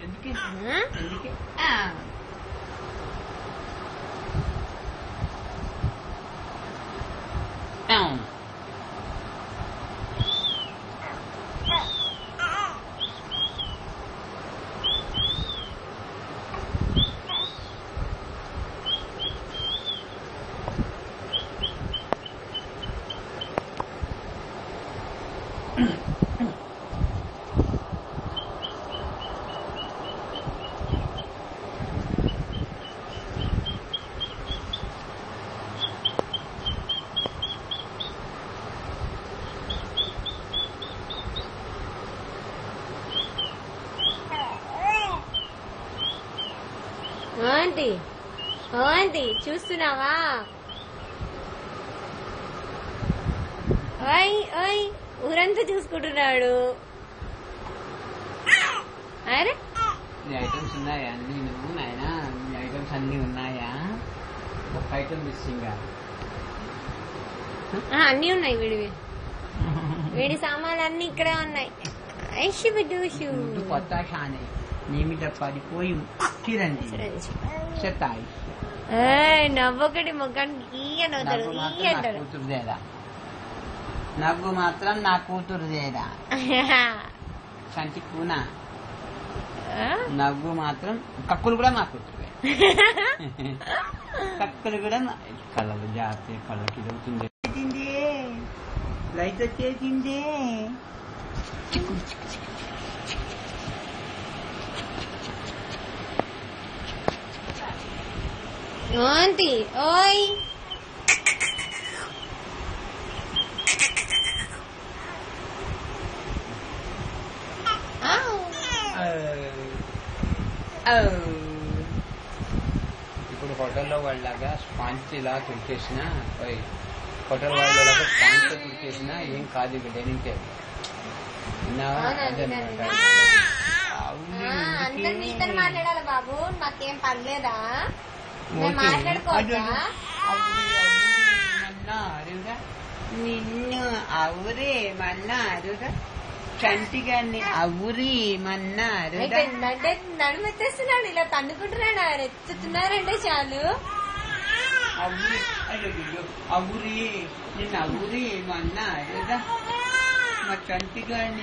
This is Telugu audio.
ఎందుకే ఆంటీ ఆంటీ చూస్తున్నావా? ఓయ్ ఓయ్ ఊరంతా చూసుకుంటున్నాడు. అరే ఐటమ్స్ ఉన్నాయా అన్ని? నువ్వు నాయనా ఐటమ్స్ అన్ని ఉన్నాయా? ఒక ఐటమ్ మిస్సింగ్. అన్ని ఉన్నాయి విడివి. వీడి సామాన్లు అన్ని ఇక్కడే ఉన్నాయి. పత్తాషానే నీ మీద పడిపోయి కిరండి చెత్తాయి. నవ్వొకటి మొగ్గానికి ఈయనవుతాడు ఈయంటాడు. కూతురుదేదా నవ్వు మాత్రం నా కూతురుదేదా సంటి కూనా నవ్వు మాత్రం కక్కులు కూడా మా కూతురుదే. కక్కులు కూడా కళ్ళలు జాతే కళ్ళకి దొరుకుతుంది. లైట్ వచ్చేసిందే. ఆంటీ ఓయ్ ఇప్పుడు హోటల్లో వాళ్ళలాగా స్పాంజ్ ఇలా తుడిచేసిన హోటల్ వాళ్ళలాగా స్పాంజ్ తో తుడిచేసిన ఏం కాదు. ఇక్కడ డైనింగ్ టేబుల్ మాట్లాడాలి బాబు, నాకేం పర్లేదా? మాట్లాడుకోవచ్చా? నిన్ను అవురేమన్నారుగా చంటిగాన్ని అవురేమన్నారు. అంటే నడుమెత్తేస్తున్నాడు, ఇలా తన్నుకుంటున్నాడు, రెచ్చుతున్నారంటే చాలు. అవురే నిన్ను అవురేమన్నారుగా మా చంటిగాన్ని